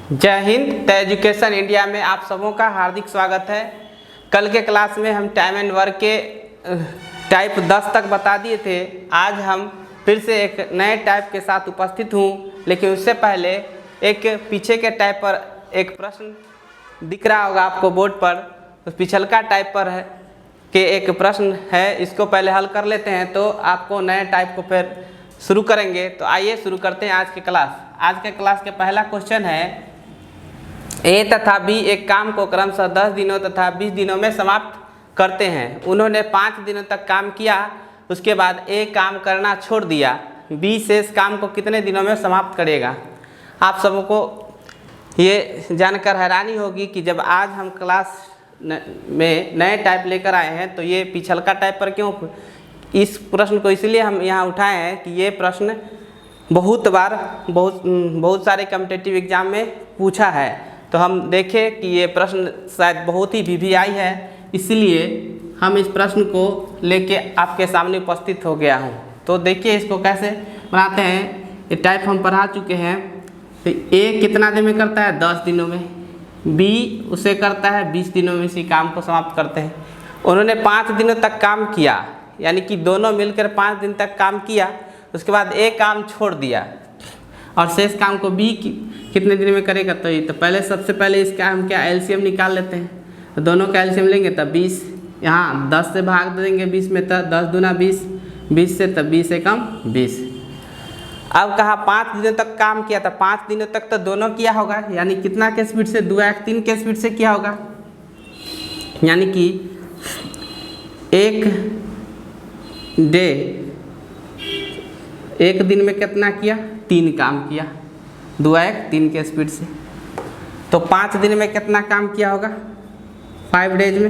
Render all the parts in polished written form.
जय Hind. The education India में आप सबों का हार्दिक स्वागत है। कल के क्लास में हम टाइम एंड वर्क के टाइप 10 तक बता दिए थे। आज हम फिर से एक नए टाइप के साथ उपस्थित हूँ, लेकिन उससे पहले एक पीछे के टाइप पर एक प्रश्न दिख रहा होगा आपको बोर्ड पर। उस पिछलका टाइप पर है कि एक प्रश्न है, इसको पहले हल कर लेते हैं तो आपको नए टाइप को फिर शुरू करेंगे। तो आइए शुरू करते हैं आज की क्लास। आज के क्लास के पहला क्वेश्चन है, ए तथा बी एक काम को क्रमशः 10 दिनों तथा 20 दिनों में समाप्त करते हैं। उन्होंने 5 दिनों तक काम किया, उसके बाद ए काम करना छोड़ दिया। बी शेष काम को कितने दिनों में समाप्त करेगा? आप सबको ये जानकर हैरानी होगी कि जब आज हम क्लास में नए टाइप लेकर आए हैं तो ये पिछलका टाइप पर क्यों। इस प्रश्न को इसलिए हम यहाँ उठाए हैं कि ये प्रश्न बहुत बार बहुत सारे कॉम्पिटिटिव एग्जाम में पूछा है। तो हम देखें कि ये प्रश्न शायद बहुत ही वीवीआई है, इसलिए हम इस प्रश्न को लेके आपके सामने उपस्थित हो गया हूँ। तो देखिए इसको कैसे बनाते हैं। ये टाइप हम पढ़ा चुके हैं। तो ए कितना दिन में करता है? 10 दिनों में। बी उसे करता है 20 दिनों में, इसी काम को समाप्त करते हैं। उन्होंने 5 दिनों तक काम किया, यानी कि दोनों मिलकर 5 दिन तक काम किया, उसके बाद ए काम छोड़ दिया और शेष काम को बी कितने दिन में करेगा? तो पहले सबसे पहले इसका हम क्या एलसीएम निकाल लेते हैं। तो दोनों का एलसीएम लेंगे तब 20, यहाँ 10 से भाग देंगे 20 में, तब 10 दूना 20, 20 से तब 20 से कम 20। अब कहा 5 दिनों तक काम किया था, 5 दिनों तक तो दोनों किया होगा, यानी कितना के स्पीड से? 2-3 के स्पीड से किया होगा। यानी कि एक दिन में कितना किया? 3 काम किया, 2-3 के स्पीड से। तो 5 दिन में कितना काम किया होगा? 5 डेज में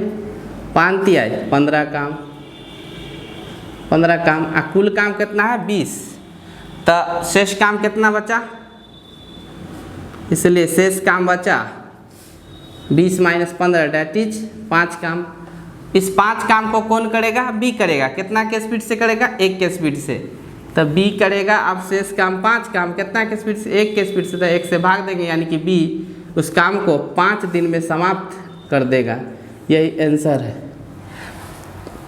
5 तिया 15 काम, 15 काम। कुल काम कितना है? 20। तो शेष काम कितना बचा? इसलिए शेष काम बचा 20 - 15 डेट इज 5 काम। इस 5 काम को कौन करेगा? बी करेगा। कितना के स्पीड से करेगा? 1 के स्पीड से। तो बी करेगा। अब शेष काम 5 काम कितना के स्पीड से? 1 के स्पीड से। तो 1 से भाग देंगे, यानी कि बी उस काम को 5 दिन में समाप्त कर देगा। यही आंसर है।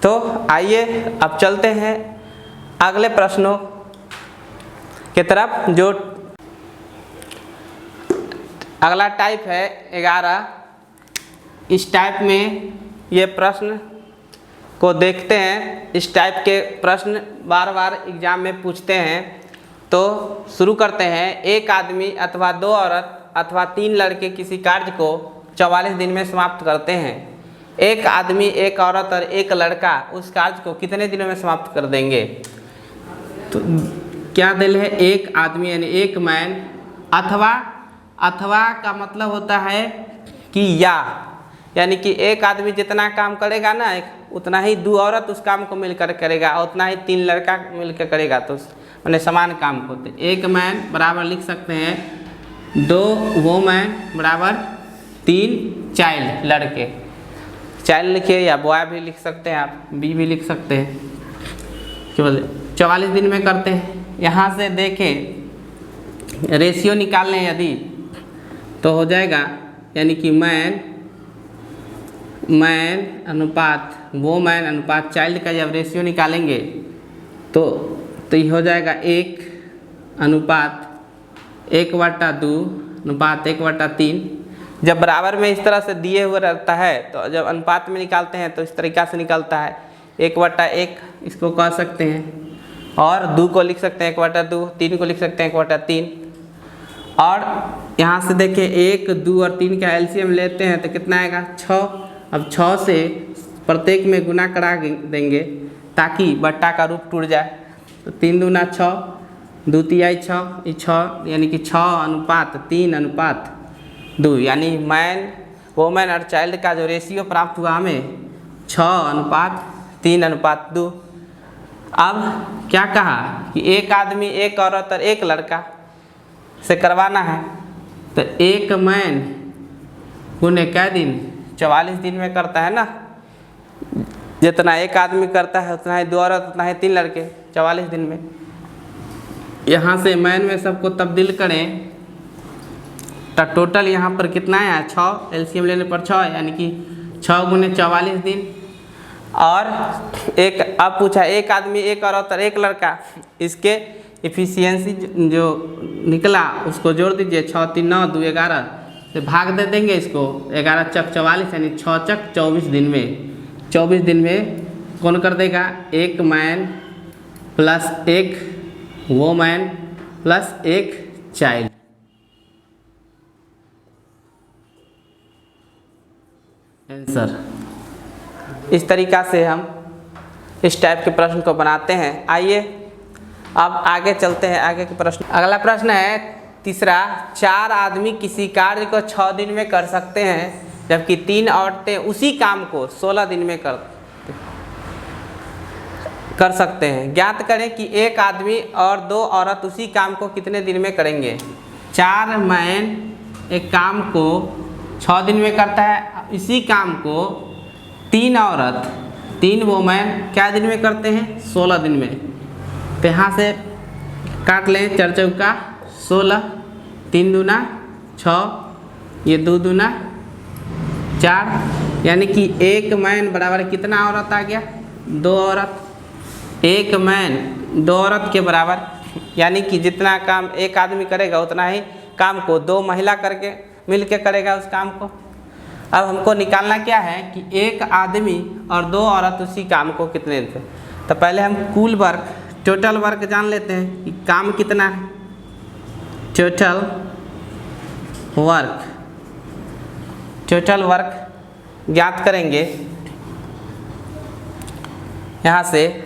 तो आइए अब चलते हैं अगले प्रश्नों की तरफ। जो अगला टाइप है 11। इस टाइप में ये प्रश्न को देखते हैं। इस टाइप के प्रश्न बार बार एग्जाम में पूछते हैं। तो शुरू करते हैं। एक आदमी अथवा 2 औरत अथवा 3 लड़के किसी कार्य को 44 दिन में समाप्त करते हैं। एक आदमी, एक औरत और एक लड़का उस कार्य को कितने दिनों में समाप्त कर देंगे? तो क्या दिल है? एक आदमी यानी एक मैन, अथवा का मतलब होता है कि यानी कि एक आदमी जितना काम करेगा ना, उतना ही 2 औरत उस काम को मिलकर करेगा और उतना ही 3 लड़का मिलकर करेगा। तो मैंने समान काम को एक मैन बराबर लिख सकते हैं 2 वोमैन बराबर 3 चाइल्ड लड़के। चाइल्ड लिखिए या बॉय भी लिख सकते हैं, आप बी भी लिख सकते हैं। केवल 44 दिन में करते हैं। यहाँ से देखें रेशियो निकाल लें यदि, तो हो जाएगा, यानी कि मैन अनुपात वोमैन अनुपात चाइल्ड का जब रेशियो निकालेंगे तो ये हो जाएगा 1 अनुपात 1/2 अनुपात 1/3। जब बराबर में इस तरह से दिए हुए रहता है तो जब अनुपात में निकालते हैं तो इस तरीक़ा से निकलता है। 1/1 इसको कह सकते हैं, और 2 को लिख सकते हैं 1/2, 3 को लिख सकते हैं 1/3। और यहाँ से देखिए 1, 2 और 3 का एलसीएम लेते हैं तो कितना आएगा? 6। अब 6 से प्रत्येक में गुना करा देंगे ताकि बट्टा का रूप टूट जाए। तो 3 दूना 6, 2 तिहाई 6, यानी कि 6:3:2, यानी वोमैन और चाइल्ड का जो रेशियो प्राप्त हुआ हमें 6:3:2। अब क्या कहा कि एक आदमी, एक औरत और एक लड़का से करवाना है। तो एक मैन गुने कै दिन? 44 दिन में करता है ना। जितना एक आदमी करता है उतना ही 2 औरत, उतना ही 3 लड़के 44 दिन में। यहाँ से मैन में सबको तब्दील करें तो टोटल यहाँ पर कितना है 6, एलसीएम लेने पर 6 यानी कि 6 गुने 44 दिन। और एक अब पूछा एक आदमी, एक औरत और एक लड़का, इसके इफिशियंसी जो निकला उसको जोड़ दीजिए। 6 3 9 2 11 से भाग दे देंगे इसको। 11 चक 44 यानी 6 चक 24 दिन में। 24 दिन में कौन कर देगा? एक मैन प्लस एक वोमैन प्लस एक चाइल्ड। आंसर। इस तरीक़ा से हम इस टाइप के प्रश्न को बनाते हैं। आइए अब आगे चलते हैं, आगे के प्रश्न। अगला प्रश्न है तीसरा, 4 आदमी किसी कार्य को 6 दिन में कर सकते हैं जबकि 3 औरतें उसी काम को 16 दिन में कर सकते हैं। ज्ञात करें कि एक आदमी और 2 औरत उसी काम को कितने दिन में करेंगे। 4 मैन एक काम को 6 दिन में करता है, इसी काम को 3 औरत 3 वोमैन क्या दिन में करते हैं? 16 दिन में। तो यहाँ से काट लें 4 चौका 16, 3 दूना 6, ये 2 दूना 4, यानी कि एक मैन बराबर कितना औरत आ गया? 2 औरत। एक मैन 2 औरत के बराबर, यानी कि जितना काम एक आदमी करेगा उतना ही काम को 2 महिला करके मिल के करेगा उस काम को। अब हमको निकालना क्या है कि एक आदमी और 2 औरत उसी काम को कितने दिन में। तो पहले हम कुल वर्क, टोटल वर्क जान लेते हैं कि काम कितना है। टोटल वर्क ज्ञात करेंगे। यहाँ से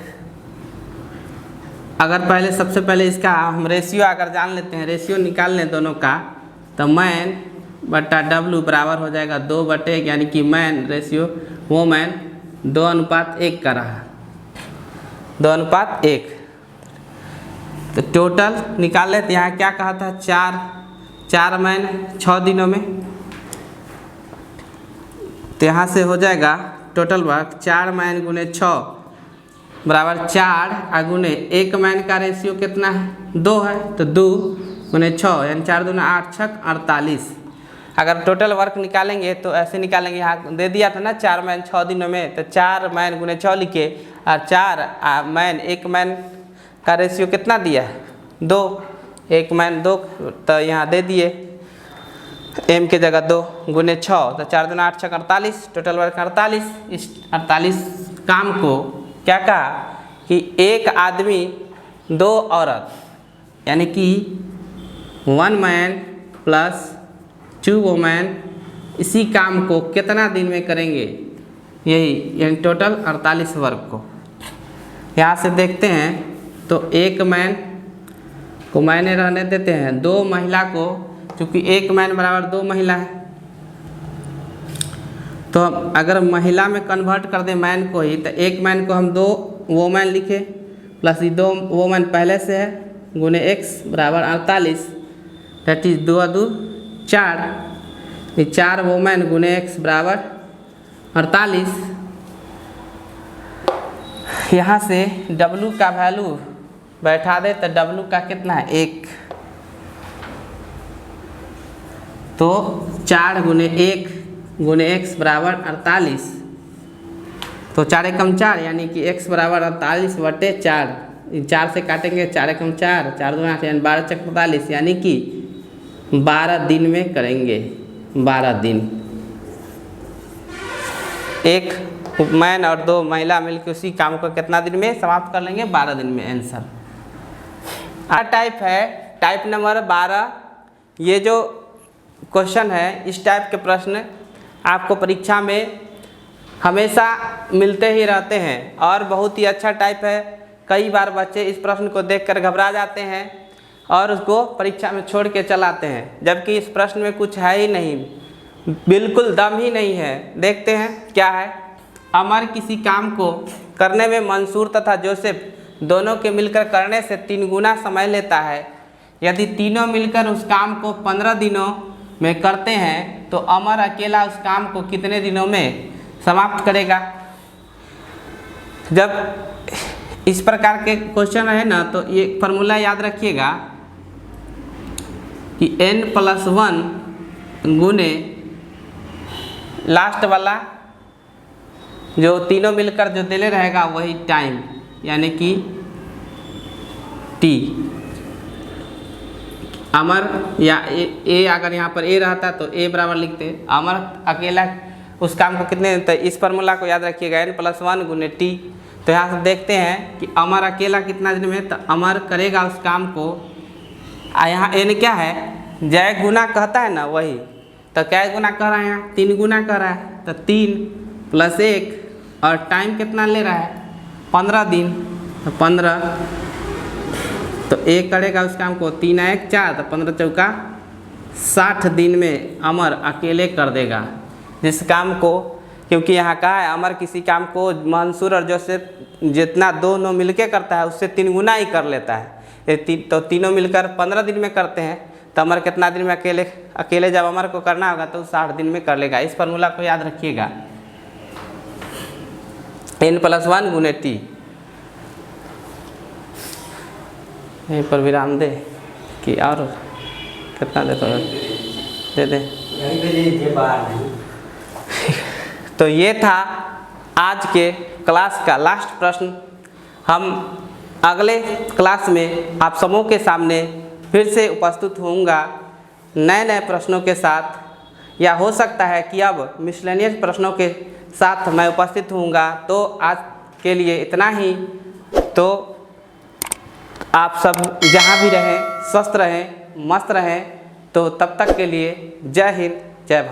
अगर पहले सबसे पहले इसका हम रेशियो अगर जान लेते हैं, रेशियो निकाल लें दोनों का, तो मैन बटा डब्लू बराबर हो जाएगा 2/1, यानी कि मैन रेशियो वोमैन 2:1 का रहा, 2:1। तो टोटल निकाल लेते। यहाँ क्या कहा था? 4 मैन 6 दिनों में। तो यहाँ से हो जाएगा टोटल वर्क 4 मैन गुने 6 बराबर 4 गुने एक मैन का रेशियो कितना है? 2 है, तो 2 गुने 6 यानी 4 दूना 8 छक 48। अगर टोटल वर्क निकालेंगे तो ऐसे निकालेंगे, यहाँ दे दिया था ना 4 मैन 6 दिनों में, तो 4 मैन गुने 6 लिखे और 4 मैन एक मैन का रेशियो कितना दिया है? 2, एक मैन 2, तो यहाँ दे दिए एम के जगह 2 गुने 6, तो 4 दूना 8 छक 48, टोटल वर्क 48। इस 48 काम को क्या कहा कि एक आदमी 2 औरत यानी कि 1 मैन प्लस 2 वोमैन इसी काम को कितना दिन में करेंगे? यही यानी टोटल 48 वर्क को। यहाँ से देखते हैं तो एक मैन को मैंने रहने देते हैं, 2 महिला को, चूँकि एक मैन बराबर 2 महिला है, तो अगर महिला में कन्वर्ट कर दें मैन को ही, तो एक मैन को हम 2 वोमैन लिखे प्लस ये 2 वोमैन पहले से है गुने x बराबर 48, दैट इज 2 2 4, ये 4 वोमैन गुने x बराबर 48। यहाँ से W का वैल्यू बैठा दे तो W का कितना है? 1, तो 4 गुने 1 गुने x बराबर 48, तो 4 एकम 4 यानी कि x बराबर 48/4। 4 से काटेंगे 4 एकम 4, 4 दूना 8 यानी 12 चक 45, यानी कि 12 दिन में करेंगे। 12 दिन। एक मैन और 2 महिला मिलकर उसी काम को कितना दिन में समाप्त कर लेंगे? 12 दिन में। आंसर। टाइप है टाइप नंबर 12। ये जो क्वेश्चन है, इस टाइप के प्रश्न आपको परीक्षा में हमेशा मिलते ही रहते हैं और बहुत ही अच्छा टाइप है। कई बार बच्चे इस प्रश्न को देखकर घबरा जाते हैं और उसको परीक्षा में छोड़ के चलाते हैं, जबकि इस प्रश्न में कुछ है ही नहीं, बिल्कुल दम ही नहीं है। देखते हैं क्या है। अमर किसी काम को करने में मंसूर तथा जोसेफ दोनों के मिलकर करने से 3 गुना समय लेता है। यदि तीनों मिलकर उस काम को 15 दिनों में करते हैं तो अमर अकेला उस काम को कितने दिनों में समाप्त करेगा। जब इस प्रकार के क्वेश्चन है ना, तो ये फॉर्मूला याद रखिएगा कि n+1 गुने लास्ट वाला जो तीनों मिलकर जो दिले रहेगा वही टाइम, यानी कि टी। अमर या ए अगर यहाँ पर ए रहता तो ए बराबर लिखते। अमर अकेला उस काम को कितने, तो इस फार्मूला को याद रखिएगा, n+1 गुने टी। तो यहाँ से देखते हैं कि अमर अकेला कितना दिन में, तो अमर करेगा उस काम को, यहाँ n क्या है, जय गुना कहता है ना वही, तो क्या गुना कर रहा है, यहाँ 3 गुना कर रहा है, तो 3 + 1 और टाइम कितना ले रहा है 15 दिन, तो 15, तो एक करेगा उस काम को, 3 × 1 = 4, तो 15 चौका 60 दिन में अमर अकेले कर देगा जिस काम को। क्योंकि यहाँ कहा है अमर किसी काम को मंसूर और जोसेफ जितना दोनों मिलके करता है उससे 3 गुना ही कर लेता है। तो तीनों मिलकर 15 दिन में करते हैं, तो अमर कितना दिन में अकेले जब अमर को करना होगा तो 60 दिन में कर लेगा। इस फार्मूला को याद रखिएगा, n+1 गुने टी। यहीं पर विराम दे कि और कितना देता है, दे दे। तो ये था आज के क्लास का लास्ट प्रश्न। हम अगले क्लास में आप सबों के सामने फिर से उपस्थित होऊंगा नए प्रश्नों के साथ, या हो सकता है कि अब मिसलेनियस प्रश्नों के साथ मैं उपस्थित होऊंगा। तो आज के लिए इतना ही। तो आप सब जहाँ भी रहें स्वस्थ रहें, मस्त रहें। तो तब तक के लिए जय हिंद, जय भारत।